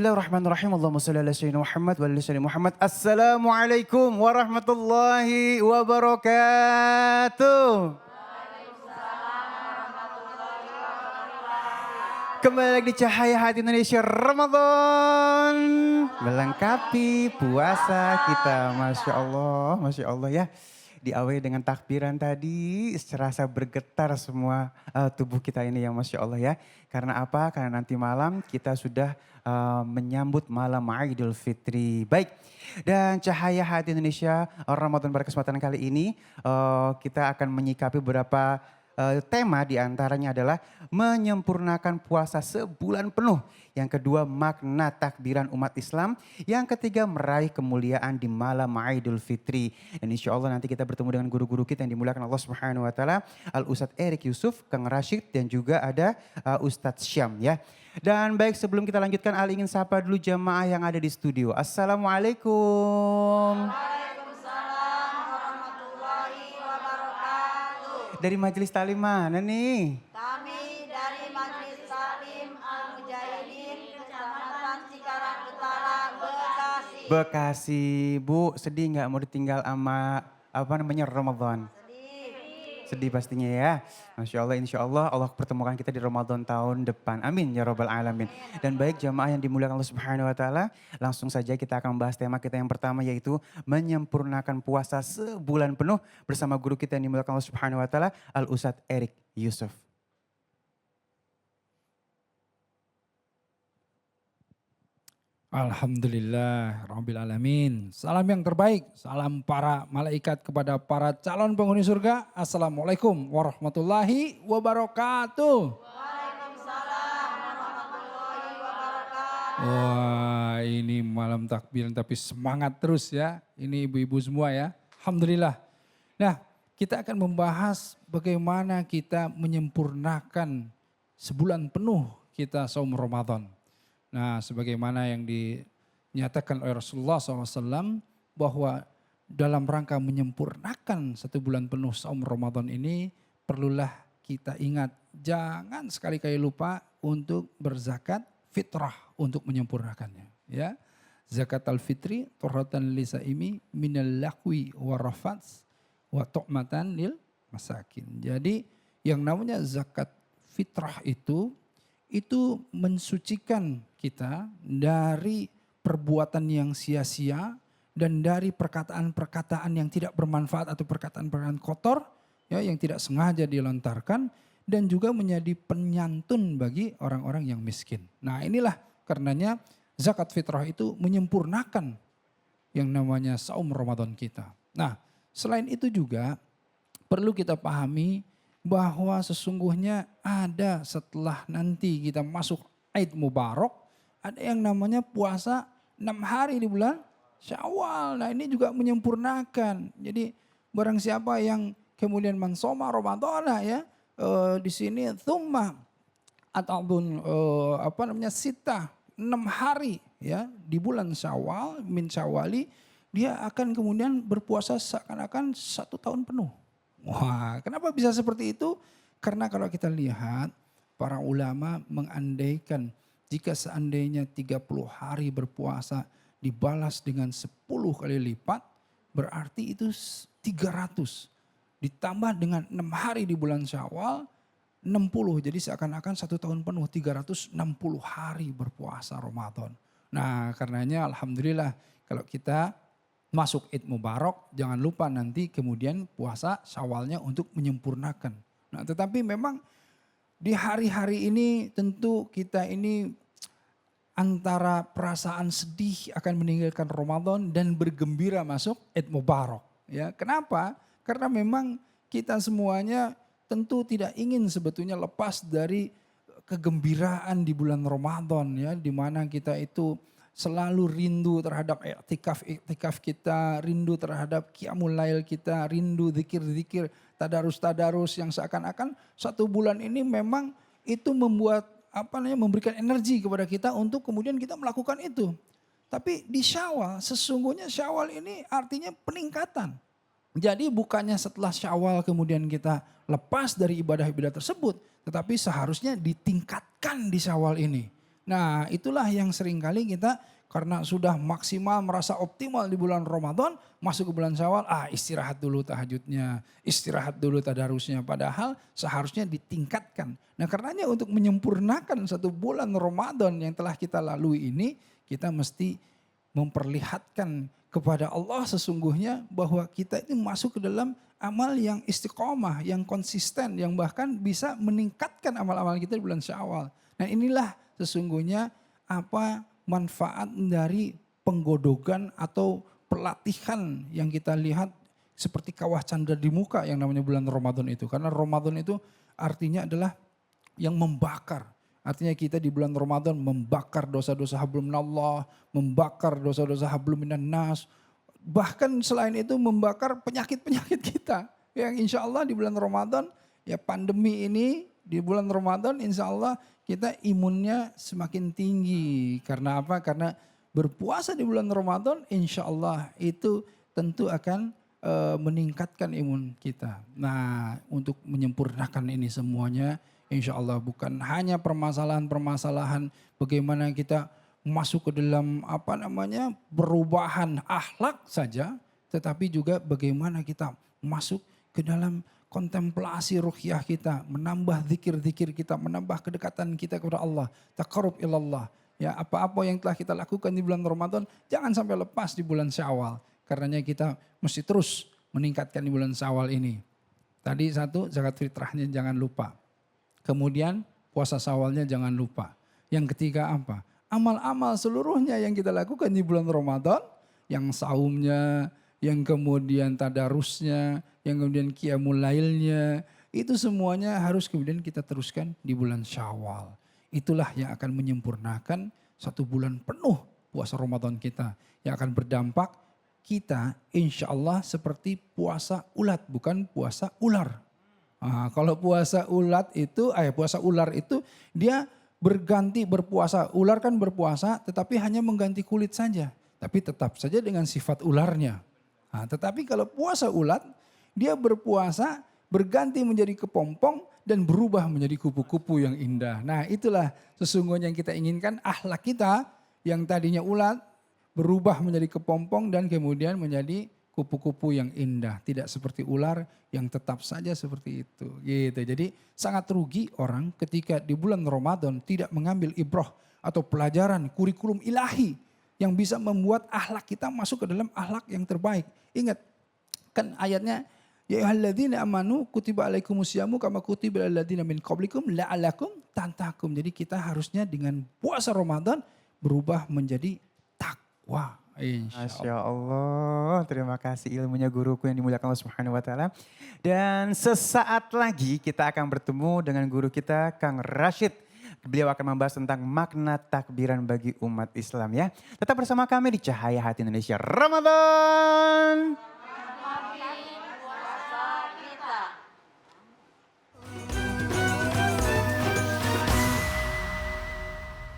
Bismillahirrahmanirrahim. Allahumma shalli ala sayyidina Muhammad wa ala sayyidina Muhammad. Assalamualaikum warahmatullahi wabarakatuh. Kembali lagi di Cahaya Hati Indonesia Ramadan. Melengkapi puasa kita. Masya Allah ya. Diawali dengan takbiran tadi, serasa bergetar semua tubuh kita ini ya Masya Allah ya. Karena apa? Karena nanti malam kita sudah menyambut malam Idul Fitri. Baik, dan Cahaya Hati Indonesia Ramadan pada kesempatan kali ini kita akan menyikapi beberapa tema diantaranya adalah menyempurnakan puasa sebulan penuh. Yang kedua makna takbiran umat Islam. Yang ketiga meraih kemuliaan di malam Idul Fitri. Dan insya Allah nanti kita bertemu dengan guru-guru kita yang dimuliakan Allah Subhanahu Wa Taala. Al-Ustadz Erik Yusuf, Kang Rashid dan juga ada Ustadz Syam ya. Dan baik sebelum kita lanjutkan Ali ingin sapa dulu jamaah yang ada di studio. Assalamualaikum. Dari Majelis Taklim mana nih? Kami dari Majelis Taklim Al-Mujahidin Kecamatan Cikarang Utara, Bekasi. Bekasi, Bu, sedih nggak mau ditinggal sama Ramadan? Sedih pastinya ya. Masya Allah, insya Allah Allah pertemukan kita di Ramadan tahun depan. Amin ya Rabbal Alamin. Dan baik jamaah yang dimuliakan Allah Subhanahu Wa Taala, langsung saja kita akan membahas tema kita yang pertama yaitu menyempurnakan puasa sebulan penuh bersama guru kita yang dimuliakan Allah Subhanahu Wa Taala, Al-Ustadz Erik Yusuf. Alhamdulillah Rabbil Alamin. Salam yang terbaik, salam para malaikat kepada para calon penghuni surga. Assalamualaikum warahmatullahi wabarakatuh. Waalaikumsalam warahmatullahi wabarakatuh. Wah, ini malam takbiran tapi semangat terus ya. Ini ibu-ibu semua ya. Alhamdulillah. Nah, kita akan membahas bagaimana kita menyempurnakan sebulan penuh kita saum Ramadan. Nah, sebagaimana yang dinyatakan oleh Rasulullah SAW bahwa dalam rangka menyempurnakan satu bulan penuh saum Ramadan ini perlulah kita ingat jangan sekali-kali lupa untuk berzakat fitrah untuk menyempurnakannya. Ya, zakat al-fitri turhatan lisaimi minal lahwi warafats wa tu'matan lil masakin. Jadi yang namanya zakat fitrah itu mensucikan kita dari perbuatan yang sia-sia dan dari perkataan-perkataan yang tidak bermanfaat atau perkataan-perkataan kotor ya yang tidak sengaja dilontarkan dan juga menjadi penyantun bagi orang-orang yang miskin. Nah, inilah karenanya zakat fitrah itu menyempurnakan yang namanya saum Ramadan kita. Nah, selain itu juga perlu kita pahami bahwa sesungguhnya ada setelah nanti kita masuk Id Mubarak, ada yang namanya puasa 6 hari di bulan Syawal. Nah, ini juga menyempurnakan. Jadi barang siapa yang kemudian mansoma Ramadan ya di sini thumma ataupun sita 6 hari ya di bulan Syawal min Syawali, dia akan kemudian berpuasa seakan-akan 1 tahun penuh. Wah, kenapa bisa seperti itu? Karena kalau kita lihat para ulama mengandaikan jika seandainya 30 hari berpuasa dibalas dengan 10 kali lipat, berarti itu 300. Ditambah dengan 6 hari di bulan Syawal, 60. Jadi seakan-akan 1 tahun penuh 360 hari berpuasa Ramadan. Nah, karenanya alhamdulillah kalau kita masuk Id Mubarak, jangan lupa nanti kemudian puasa Syawalnya untuk menyempurnakan. Nah, tetapi memang di hari-hari ini tentu kita ini antara perasaan sedih akan meninggalkan Ramadan dan bergembira masuk Id Mubarak. Ya, kenapa? Karena memang kita semuanya tentu tidak ingin sebetulnya lepas dari kegembiraan di bulan Ramadan ya, di mana kita itu selalu rindu terhadap iktikaf kita, rindu terhadap qiyamul lail kita, rindu zikir-zikir, tadarus-tadarus yang seakan-akan 1 bulan ini memang itu membuat memberikan energi kepada kita untuk kemudian kita melakukan itu. Tapi di Syawal, sesungguhnya Syawal ini artinya peningkatan. Jadi bukannya setelah Syawal kemudian kita lepas dari ibadah-ibadah tersebut, tetapi seharusnya ditingkatkan di Syawal ini. Nah itulah yang seringkali kita karena sudah maksimal merasa optimal di bulan Ramadan, masuk ke bulan Syawal, istirahat dulu tahajudnya, istirahat dulu tadarusnya. Padahal seharusnya ditingkatkan. Nah karenanya untuk menyempurnakan satu bulan Ramadan yang telah kita lalui ini, kita mesti memperlihatkan kepada Allah sesungguhnya bahwa kita ini masuk ke dalam amal yang istiqomah, yang konsisten, yang bahkan bisa meningkatkan amal-amal kita di bulan Syawal. Nah inilah sesungguhnya apa manfaat dari penggodogan atau pelatihan yang kita lihat seperti kawah candra di muka yang namanya bulan Ramadan itu. Karena Ramadan itu artinya adalah yang membakar. Artinya kita di bulan Ramadan membakar dosa-dosa hablum minallah, membakar dosa-dosa hablum minan nas. Bahkan selain itu membakar penyakit-penyakit kita. Yang insya Allah di bulan Ramadan, ya pandemi ini di bulan Ramadan insya Allah kita imunnya semakin tinggi. Karena apa? Karena berpuasa di bulan Ramadan insya Allah itu tentu akan meningkatkan imun kita. Nah untuk menyempurnakan ini semuanya insya Allah bukan hanya permasalahan-permasalahan bagaimana kita masuk ke dalam perubahan akhlak saja, tetapi juga bagaimana kita masuk ke dalam kontemplasi ruhiyah kita, menambah zikir-zikir kita, menambah kedekatan kita kepada Allah, taqarrub ilallah. Ya, apa-apa yang telah kita lakukan di bulan Ramadan jangan sampai lepas di bulan Syawal. Karenanya kita mesti terus meningkatkan di bulan Syawal ini. Tadi satu, zakat fitrahnya jangan lupa. Kemudian puasa Syawalnya jangan lupa. Yang ketiga apa? Amal-amal seluruhnya yang kita lakukan di bulan Ramadan, yang saumnya, yang kemudian tadarusnya, yang kemudian qiyamul lailnya, itu semuanya harus kemudian kita teruskan di bulan Syawal. Itulah yang akan menyempurnakan satu bulan penuh puasa Ramadan kita, yang akan berdampak kita insya Allah seperti puasa ulat, bukan puasa ular. Nah, kalau puasa ular itu dia berganti berpuasa. Ular kan berpuasa tetapi hanya mengganti kulit saja. Tapi tetap saja dengan sifat ularnya. Nah, tetapi kalau puasa ulat dia berpuasa berganti menjadi kepompong dan berubah menjadi kupu-kupu yang indah. Nah itulah sesungguhnya yang kita inginkan, akhlak kita yang tadinya ulat berubah menjadi kepompong dan kemudian menjadi kupu-kupu yang indah. Tidak seperti ular yang tetap saja seperti itu. Gitu. Jadi sangat rugi orang ketika di bulan Ramadan tidak mengambil ibrah atau pelajaran kurikulum ilahi yang bisa membuat akhlak kita masuk ke dalam akhlak yang terbaik. Ingat kan ayatnya, ya ayyuhalladzina amanu kutiba alaikumusyamu kama kutiba alal ladzina min qablikum la'allakum tattaqun. Jadi kita harusnya dengan puasa Ramadan berubah menjadi takwa. Masya Allah, terima kasih ilmunya guruku yang dimuliakan Allah Subhanahu wa Ta'ala. Dan sesaat lagi kita akan bertemu dengan guru kita Kang Rashid. Beliau akan membahas tentang makna takbiran bagi umat Islam ya. Tetap bersama kami di Cahaya Hati Indonesia Ramadan.